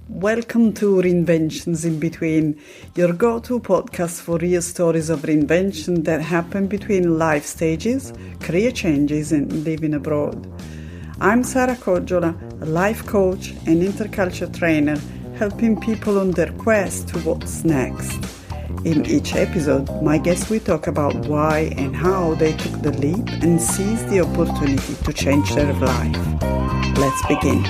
Welcome to Reinventions in Between, your go-to podcast for real stories of reinvention that happen between life stages, career changes, and living abroad. I'm Sara Koggiola, a life coach and interculture trainer, helping people on their quest to what's next. In each episode, my guests will talk about why and how they took the leap and seized the opportunity to change their life. Let's begin.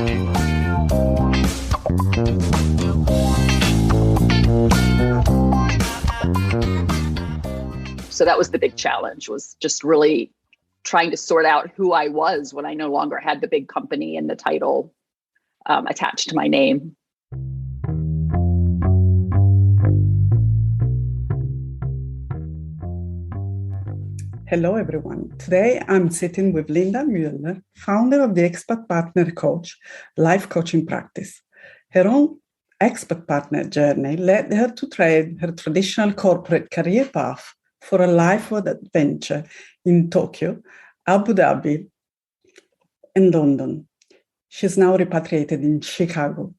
So that was the big challenge, was just really trying to sort out who I was when I no longer had the big company and the title attached to my name. Hello, everyone. Today, I'm sitting with Linda Mueller, founder of the Expat Partner Coach life coaching practice. Her own expat partner journey led her to trade her traditional corporate career path for a life of adventure in Tokyo, Abu Dhabi, and London. She's now repatriated in Chicago.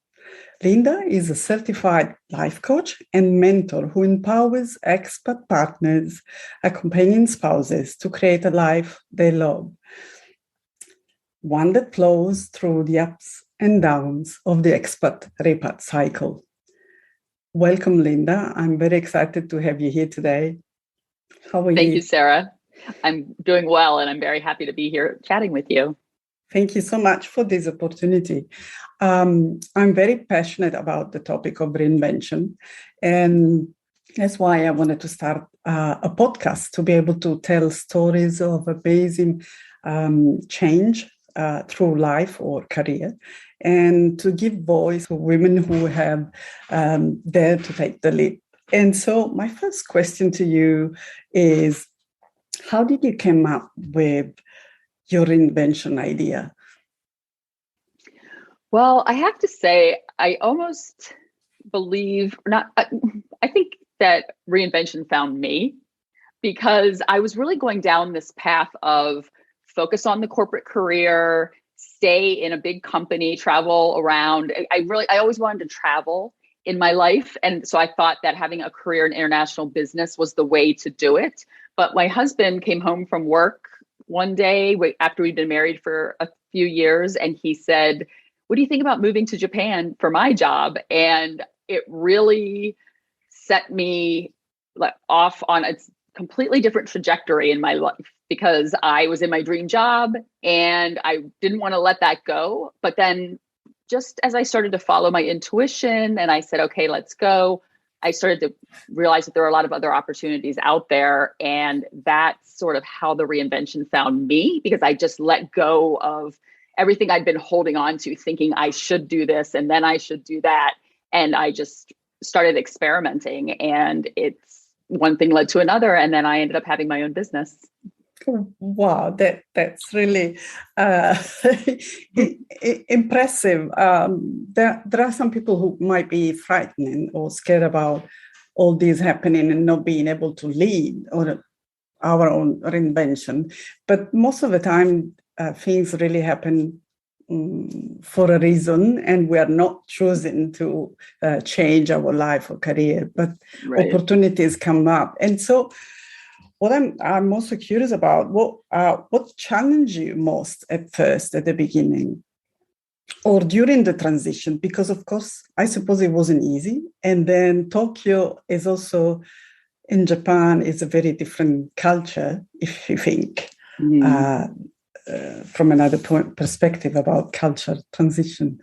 Linda is a certified life coach and mentor who empowers expat partners, accompanying spouses to create a life they love, one that flows through the ups and downs of the expat repat cycle. Welcome, Linda. I'm very excited to have you here today. How are you? Thank you, Sarah. I'm doing well, and I'm very happy to be here chatting with you. Thank you so much for this opportunity. I'm very passionate about the topic of reinvention, and that's why I wanted to start a podcast to be able to tell stories of amazing change through life or career, and to give voice to women who have dared to take the leap. And so my first question to you is, how did you come up with your reinvention idea? Well, I have to say, I almost believe, I think that reinvention found me, because I was really going down this path of focus on the corporate career, stay in a big company, travel around. I always wanted to travel in my life. And so I thought that having a career in international business was the way to do it. But my husband came home from work one day after we'd been married for a few years, and he said, "What do you think about moving to Japan for my job?" And it really set me off on a completely different trajectory in my life, because I was in my dream job and I didn't want to let that go. But then just as I started to follow my intuition and I said, okay, let's go, I started to realize that there are a lot of other opportunities out there. And that's sort of how the reinvention found me, because I just let go of everything I'd been holding on to, thinking I should do this and then I should do that. And I just started experimenting, and it's one thing led to another. And then I ended up having my own business. Wow, that's really impressive. There are some people who might be frightened or scared about all this happening and not being able to lead or our own reinvention. But most of the time, things really happen for a reason, and we are not choosing to change our life or career, but right. Opportunities come up. And so what I'm also curious about, what challenged you most at first, at the beginning, or during the transition? Because, of course, I suppose it wasn't easy. And then Tokyo is also, in Japan, is a very different culture, if you think, from another perspective about culture transition.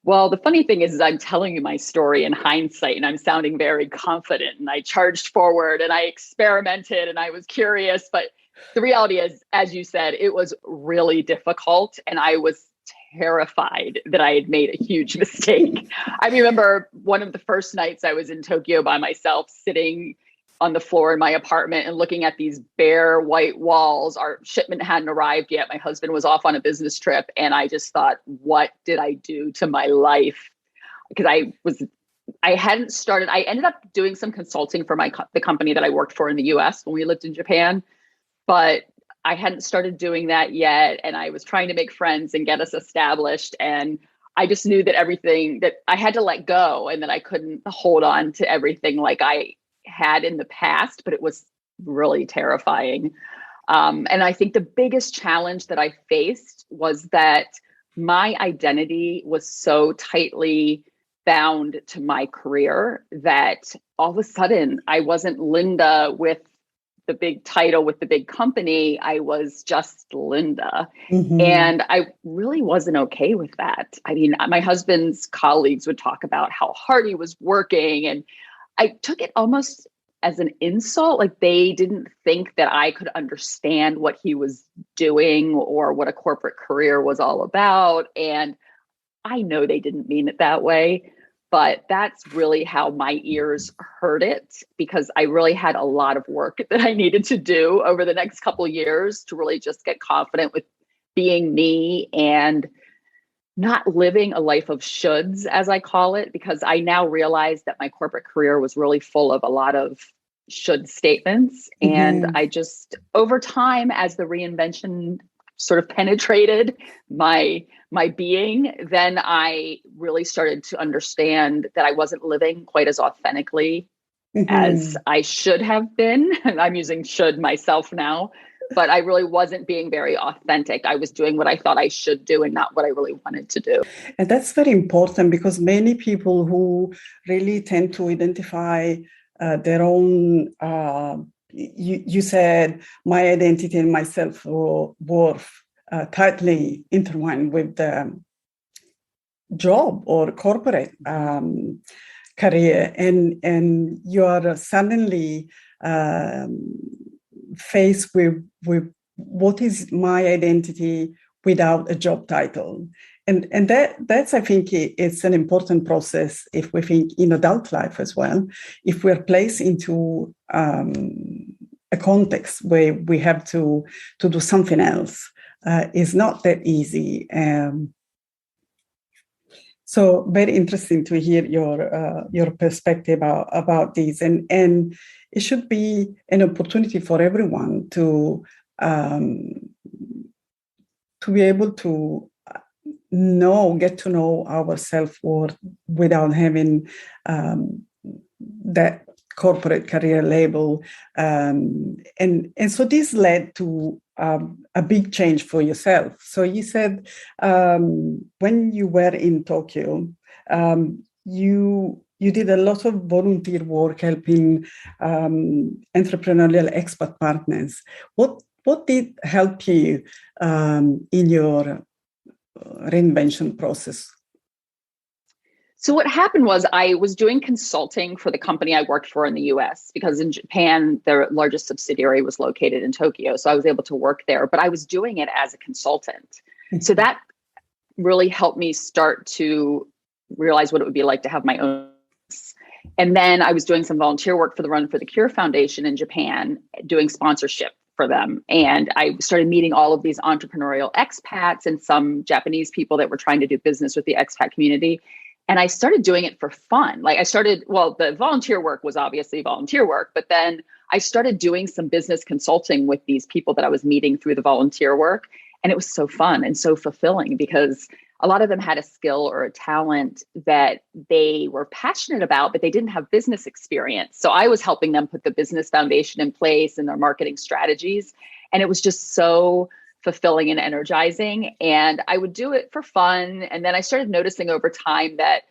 Well, the funny thing is I'm telling you my story in hindsight, and I'm sounding very confident, and I charged forward and I experimented and I was curious. But the reality is, as you said, it was really difficult, and I was terrified that I had made a huge mistake. I remember one of the first nights I was in Tokyo by myself, sitting on the floor in my apartment and looking at these bare white walls. Our shipment hadn't arrived yet. My husband was off on a business trip. And I just thought, what did I do to my life? Because I ended up doing some consulting for the company that I worked for in the US when we lived in Japan, but I hadn't started doing that yet. And I was trying to make friends and get us established. And I just knew that everything that I had to let go and that I couldn't hold on to everything like I had in the past, but it was really terrifying. And I think the biggest challenge that I faced was that my identity was so tightly bound to my career that all of a sudden I wasn't Linda with the big title with the big company. I was just Linda. Mm-hmm. And I really wasn't okay with that. I mean, my husband's colleagues would talk about how hard he was working. And I took it almost as an insult. Like they didn't think that I could understand what he was doing or what a corporate career was all about. And I know they didn't mean it that way, but that's really how my ears heard it, because I really had a lot of work that I needed to do over the next couple of years to really just get confident with being me and not living a life of shoulds, as I call it, because I now realize that my corporate career was really full of a lot of should statements. Mm-hmm. And I just, over time, as the reinvention sort of penetrated my being, then I really started to understand that I wasn't living quite as authentically as I should have been. And I'm using should myself now, but I really wasn't being very authentic. I was doing what I thought I should do and not what I really wanted to do. And that's very important, because many people who really tend to identify their own, you said, my identity and my self-worth tightly intertwined with the job or corporate career, and you are suddenly faced with what is my identity without a job title. And that's, I think, it's an important process if we think in adult life as well. If we're placed into a context where we have to do something else, is not that easy. So very interesting to hear your perspective about this, and it should be an opportunity for everyone to be able to get to know our self-worth without having that corporate career label, and so this led to a big change for yourself. So you said when you were in Tokyo, you did a lot of volunteer work helping entrepreneurial expat partners. What did help you in your reinvention process? So what happened was I was doing consulting for the company I worked for in the US, because in Japan, their largest subsidiary was located in Tokyo. So I was able to work there, but I was doing it as a consultant. So that really helped me start to realize what it would be like to have my own. And then I was doing some volunteer work for the Run for the Cure Foundation in Japan, doing sponsorship for them. And I started meeting all of these entrepreneurial expats and some Japanese people that were trying to do business with the expat community. And I started doing it for fun. Like the volunteer work was obviously volunteer work, but then I started doing some business consulting with these people that I was meeting through the volunteer work. And it was so fun and so fulfilling, because a lot of them had a skill or a talent that they were passionate about, but they didn't have business experience. So I was helping them put the business foundation in place and their marketing strategies. And it was just so fulfilling and energizing. And I would do it for fun. And then I started noticing over time that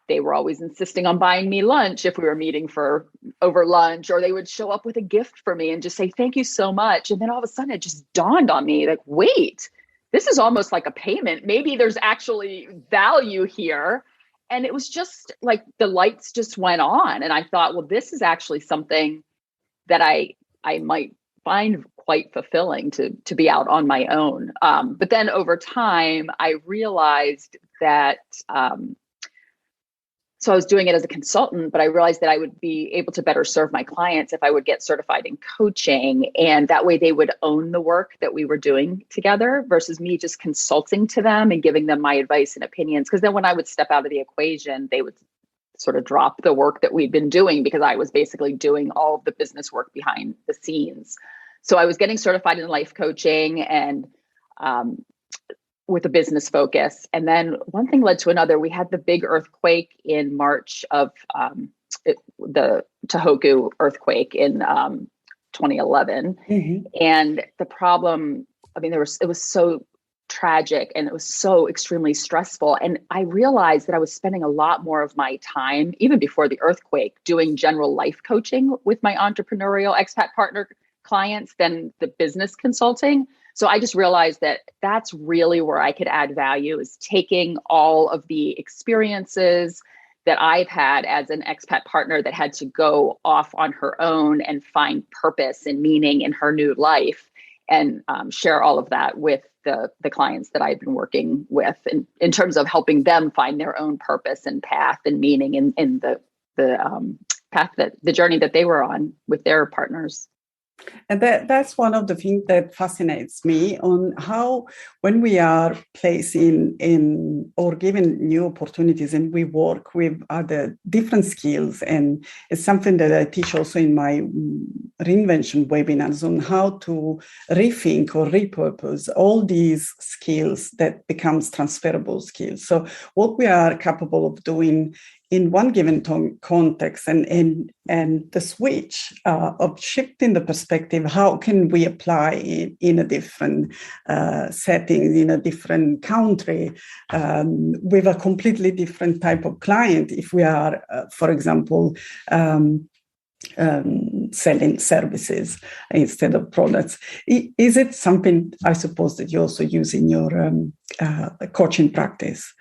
they were always insisting on buying me lunch if we were meeting for over lunch, or they would show up with a gift for me and just say, thank you so much. And then all of a sudden it just dawned on me, like, wait, this is almost like a payment. Maybe there's actually value here. And it was just like the lights just went on. And I thought, well, this is actually something that I might find quite fulfilling to be out on my own. But then over time, I realized that, so I was doing it as a consultant, but I realized that I would be able to better serve my clients if I would get certified in coaching. And that way they would own the work that we were doing together versus me just consulting to them and giving them my advice and opinions. Because then when I would step out of the equation, they would sort of drop the work that we'd been doing, because I was basically doing all of the business work behind the scenes. So I was getting certified in life coaching, and with a business focus. And then one thing led to another. We had the big earthquake in March of the Tohoku earthquake in 2011. Mm-hmm. And the problem, I mean, it was so tragic and it was so extremely stressful. And I realized that I was spending a lot more of my time, even before the earthquake, doing general life coaching with my entrepreneurial expat partner clients than the business consulting. So I just realized that that's really where I could add value, is taking all of the experiences that I've had as an expat partner that had to go off on her own and find purpose and meaning in her new life, and share all of that with the clients that I've been working with in terms of helping them find their own purpose and path and meaning in the path, that the journey that they were on with their partners. And that's one of the things that fascinates me, on how, when we are placing in or given new opportunities and we work with other different skills, and it's something that I teach also in my reinvention webinars, on how to rethink or repurpose all these skills that becomes transferable skills. So what we are capable of doing in one given context, and the switch of shifting the perspective, how can we apply it in a different setting, in a different country, with a completely different type of client, if we are, for example, selling services instead of products. Is it something, I suppose, that you also use in your coaching practice?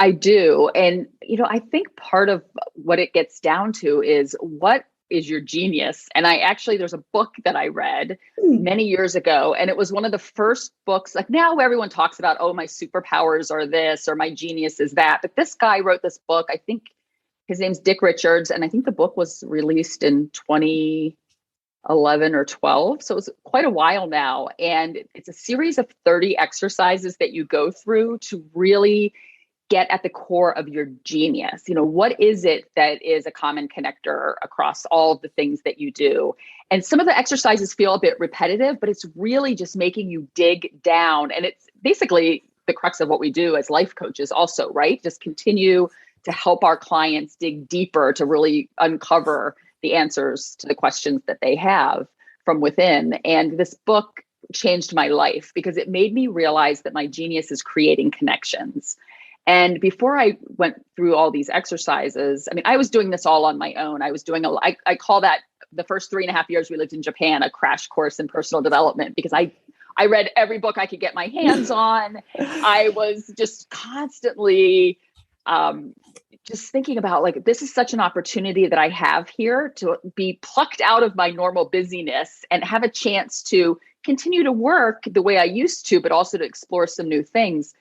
I do. And, I think part of what it gets down to is, what is your genius? And there's a book that I read many years ago, and it was one of the first books. Like, now everyone talks about, oh, my superpowers are this, or my genius is that. But this guy wrote this book. I think his name's Dick Richards. And I think the book was released in 2011 or 12. So it was quite a while now. And it's a series of 30 exercises that you go through to really get at the core of your genius. What is it that is a common connector across all of the things that you do? And some of the exercises feel a bit repetitive, but it's really just making you dig down. And it's basically the crux of what we do as life coaches also, right? Just continue to help our clients dig deeper to really uncover the answers to the questions that they have from within. And this book changed my life because it made me realize that my genius is creating connections. And before I went through all these exercises, I was doing this all on my own. I was doing I call that, the first 3.5 years we lived in Japan, a crash course in personal development, because I read every book I could get my hands on. I was just constantly just thinking about, like, this is such an opportunity that I have here to be plucked out of my normal busyness and have a chance to continue to work the way I used to, but also to explore some new things.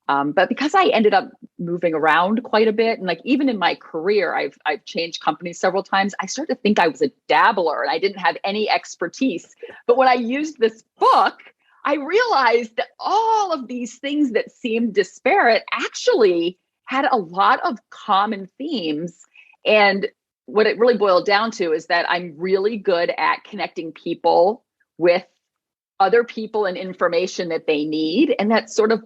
But because I ended up moving around quite a bit, and like even in my career, I've changed companies several times, I started to think I was a dabbler and I didn't have any expertise. But when I used this book, I realized that all of these things that seemed disparate actually had a lot of common themes. And what it really boiled down to is that I'm really good at connecting people with other people and information that they need. And that's sort of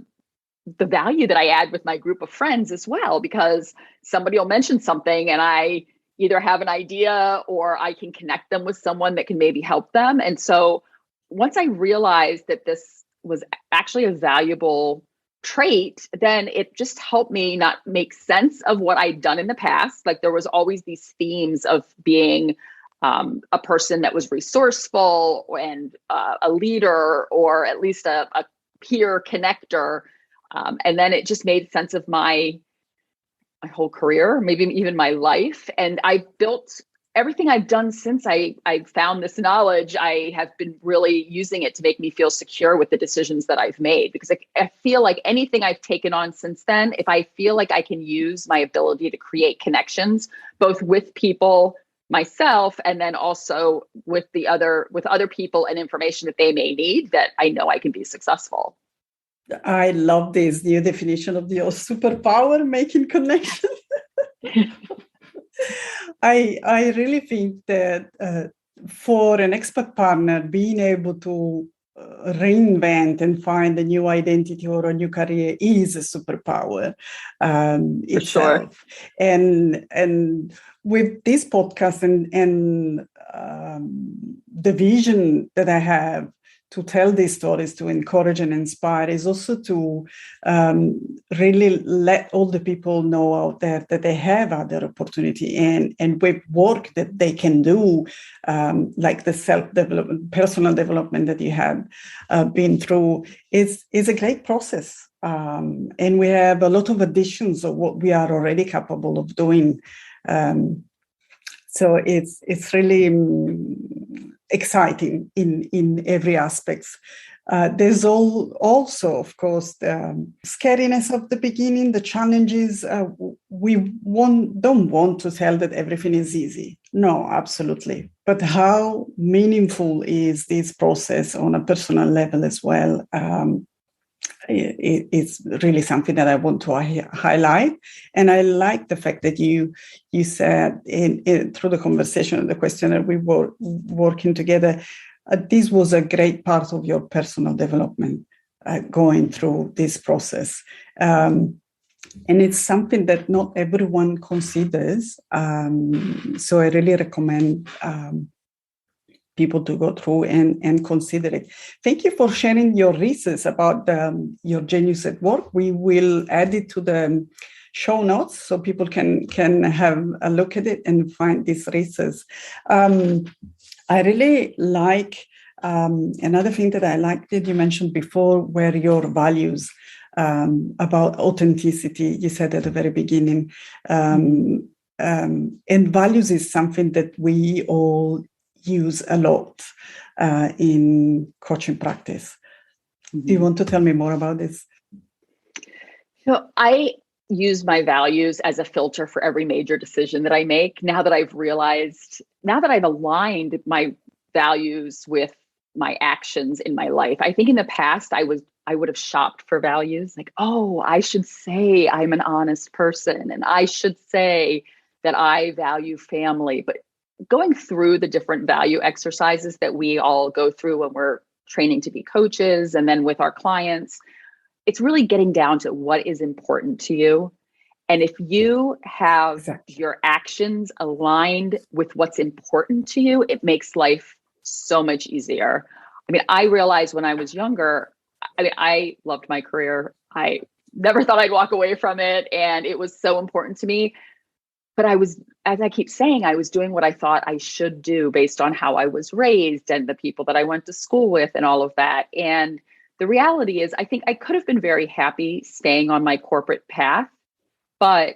the value that I add with my group of friends as well, because somebody will mention something and I either have an idea or I can connect them with someone that can maybe help them. And so once I realized that this was actually a valuable trait, then it just helped me not make sense of what I'd done in the past. Like, there was always these themes of being a person that was resourceful and a leader, or at least a peer connector. And then it just made sense of my whole career, maybe even my life. And I built everything I've done since I found this knowledge. I have been really using it to make me feel secure with the decisions that I've made, because I feel like anything I've taken on since then, if I feel like I can use my ability to create connections, both with people, myself, and then also with other people and information that they may need, that I know I can be successful. I love this new definition of your superpower, making connections. I really think that for an expat partner, being able to reinvent and find a new identity or a new career is a superpower For sure. itself. And with this podcast and the vision that I have to tell these stories, to encourage and inspire, is also to really let all the people know out there that they have other opportunity and with work that they can do, like the self-development, personal development that you have been through, is a great process. And we have a lot of additions of what we are already capable of doing. So it's really exciting in every aspect. There's also, of course, the scariness of the beginning, the challenges. We don't want to tell that everything is easy. No, absolutely. But how meaningful is this process on a personal level as well? It's really something that I want to highlight. And I like the fact that you said through the conversation and the questionnaire we were working together, this was a great part of your personal development, going through this process. And it's something that not everyone considers. So I really recommend people to go through and consider it. Thank you for sharing your research about your genius at work. We will add it to the show notes so people can have a look at it and find this research. I really like another thing that I liked that you mentioned before were your values about authenticity. You said at the very beginning, and values is something that we all use a lot in coaching practice. Do you want to tell me more about this? So I use my values as a filter for every major decision that I make. Now that I've aligned my values with my actions in my life. I think in the past I would have shopped for values like, oh, I should say I'm an honest person and I should say that I value family. But going through the different value exercises that we all go through when we're training to be coaches and then with our clients, it's really getting down to what is important to you. And if you have your actions aligned with what's important to you, it makes life so much easier. I mean, I realized when I was younger, I loved my career. I never thought I'd walk away from it. And it was so important to me. But I was, as I keep saying, I was doing what I thought I should do based on how I was raised and the people that I went to school with and all of that. And the reality is, I think I could have been very happy staying on my corporate path, but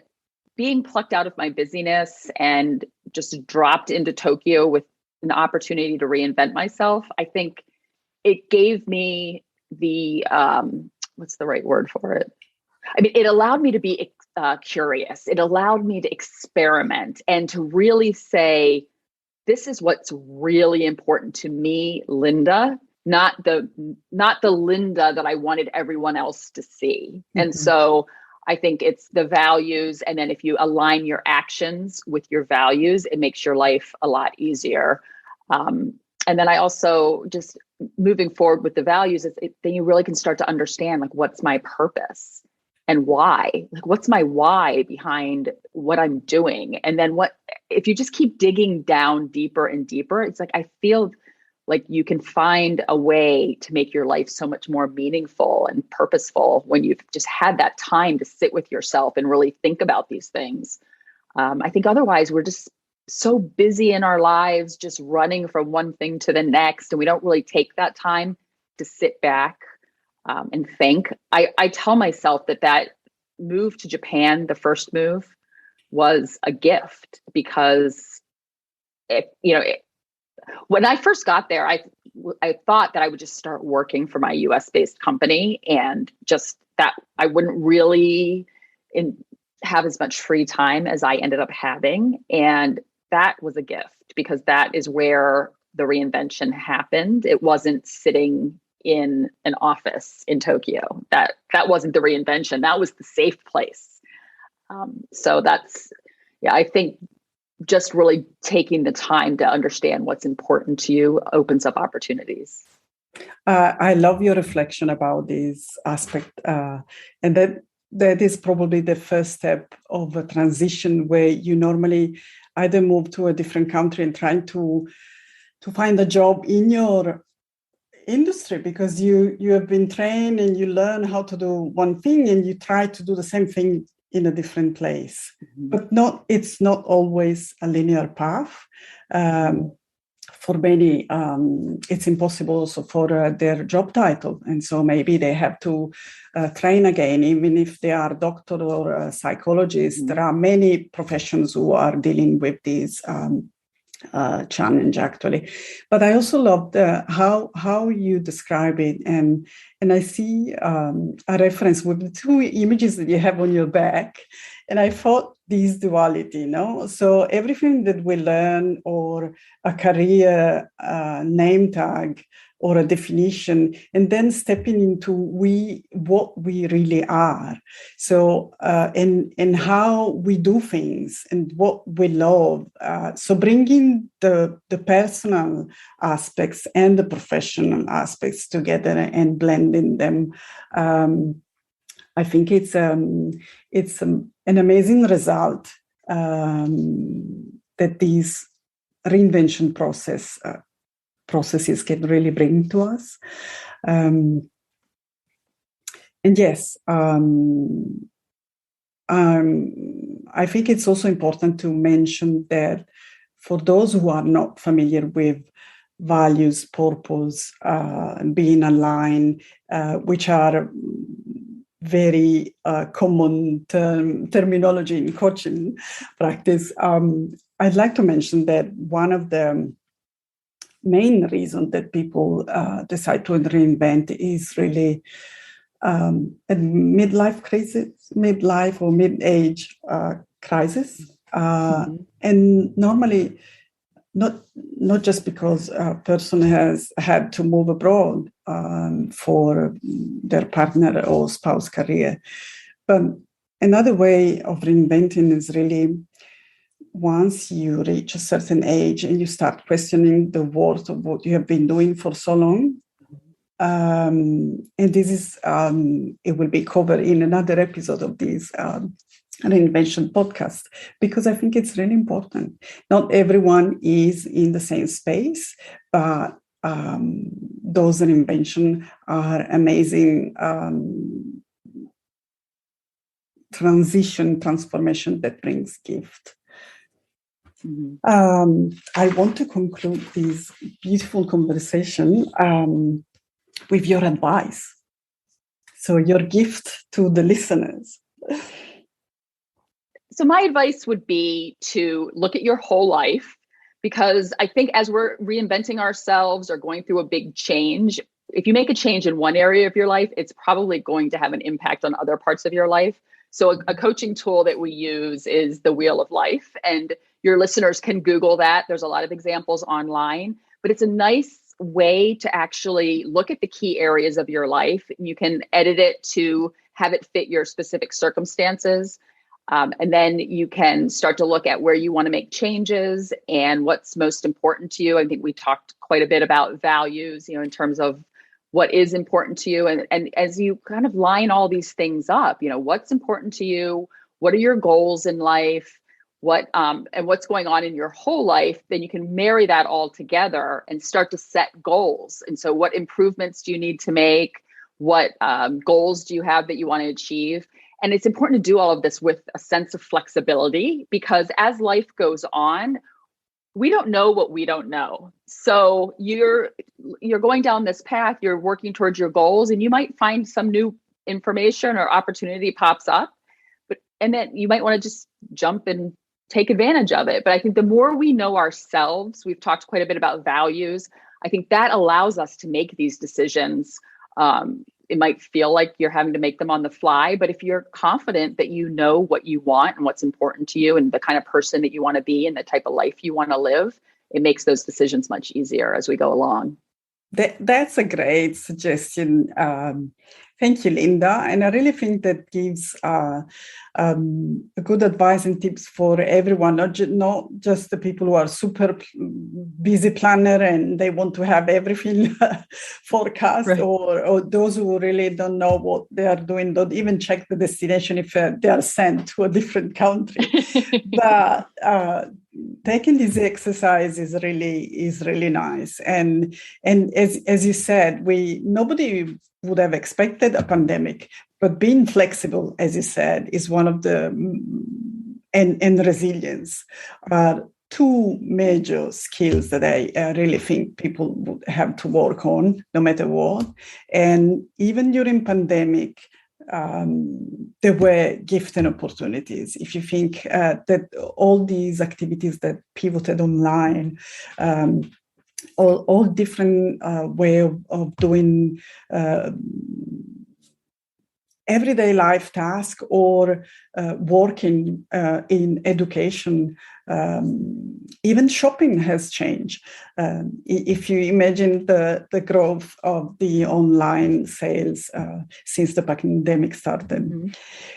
being plucked out of my busyness and just dropped into Tokyo with an opportunity to reinvent myself, I think it gave me the, what's the right word for it? I mean, it allowed me to be curious. It allowed me to experiment and to really say, this is what's really important to me, Linda, not the Linda that I wanted everyone else to see. Mm-hmm. And so I think it's the values. And then if you align your actions with your values, it makes your life a lot easier. And then I also just moving forward with the values, then you really can start to understand like, what's my purpose and why? Like, what's my why behind what I'm doing? And then if you just keep digging down deeper and deeper, it's like, I feel like you can find a way to make your life so much more meaningful and purposeful when you've just had that time to sit with yourself and really think about these things. I think otherwise we're just so busy in our lives, just running from one thing to the next. And we don't really take that time to sit back and think. I tell myself that move to Japan, the first move, was a gift because when I first got there, I thought that I would just start working for my US based company and just that I wouldn't really have as much free time as I ended up having. And that was a gift because that is where the reinvention happened. It wasn't sitting in an office in Tokyo. That wasn't the reinvention. That was the safe place. So I think just really taking the time to understand what's important to you opens up opportunities. I love your reflection about this aspect, and that is probably the first step of a transition where you normally either move to a different country and trying to find a job in your industry because you have been trained and you learn how to do one thing and you try to do the same thing in a different place. But it's not always a linear path. For many, it's impossible also for their job title. And so maybe they have to train again, even if they are a doctor or a psychologist. There are many professions who are dealing with this challenge, actually. But I also loved how you describe it. And I see a reference with the two images that you have on your back. And I thought this duality, So everything that we learn or a career name tag or a definition, and then stepping into what we really are. So and how we do things and what we love. So bringing the personal aspects and the professional aspects together and blending them. I think it's an amazing result that these reinvention processes can really bring to us. And yes, I think it's also important to mention that for those who are not familiar with values, purpose, being aligned, which are very common terminology in coaching practice, I'd like to mention that one of the main reasons that people decide to reinvent is really a midlife or mid-age crisis. And normally, not just because a person has had to move abroad for their partner or spouse career, but another way of reinventing is really once you reach a certain age and you start questioning the worth of what you have been doing for so long. And this is, it will be covered in another episode of this Reinvention podcast, because I think it's really important. Not everyone is in the same space, but those reinvention are amazing transformation that brings gift. I want to conclude this beautiful conversation with your advice. So your gift to the listeners. So my advice would be to look at your whole life, because I think as we're reinventing ourselves or going through a big change, if you make a change in one area of your life, it's probably going to have an impact on other parts of your life. So a coaching tool that we use is the Wheel of Life, and your listeners can Google that. There's a lot of examples online, but it's a nice way to actually look at the key areas of your life. You can edit it to have it fit your specific circumstances. And then you can start to look at where you want to make changes and what's most important to you. I think we talked quite a bit about values, in terms of what is important to you. And as you kind of line all these things up, what's important to you, what are your goals in life, and what's going on in your whole life, then you can marry that all together and start to set goals. And so what improvements do you need to make? What goals do you have that you want to achieve? And it's important to do all of this with a sense of flexibility, because as life goes on, we don't know what we don't know. So you're going down this path, you're working towards your goals, and you might find some new information or opportunity pops up, and then you might want to just jump and take advantage of it. But I think the more we know ourselves, we've talked quite a bit about values, I think that allows us to make these decisions. It might feel like you're having to make them on the fly, but if you're confident that you know what you want and what's important to you and the kind of person that you want to be and the type of life you want to live, it makes those decisions much easier as we go along. That's a great suggestion. Thank you, Linda. And I really think that gives good advice and tips for everyone, not just the people who are super busy planner and they want to have everything forecast, right. or those who really don't know what they are doing, don't even check the destination if they are sent to a different country. But taking this exercise is really nice. And as you said, nobody would have expected a pandemic, but being flexible, as you said, is one of the, and resilience are two major skills that I really think people would have to work on no matter what. And even during pandemic, there were gifts and opportunities. If you think that all these activities that pivoted online, all different way of doing everyday life task or working in education, even shopping has changed. If you imagine the growth of the online sales since the pandemic started. Mm-hmm.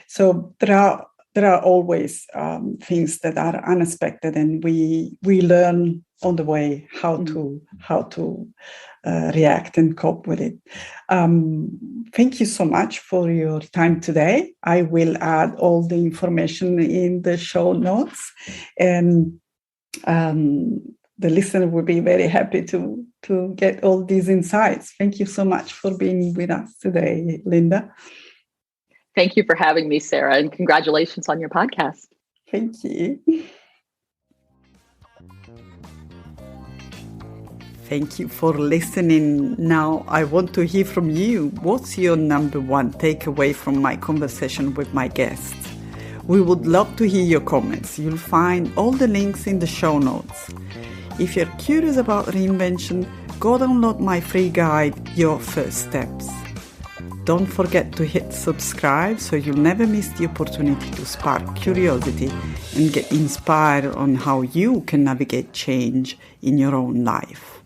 So there are always things that are unexpected, and we learn on the way how to react and cope with it. Thank you so much for your time today. I will add all the information in the show notes, and the listener will be very happy to get all these insights. Thank you so much for being with us today, Linda. Thank you for having me, Sarah, and congratulations on your podcast. Thank you. Thank you for listening. Now, I want to hear from you. What's your number one takeaway from my conversation with my guests? We would love to hear your comments. You'll find all the links in the show notes. If you're curious about reinvention, go download my free guide, Your First Steps. Don't forget to hit subscribe so you'll never miss the opportunity to spark curiosity and get inspired on how you can navigate change in your own life.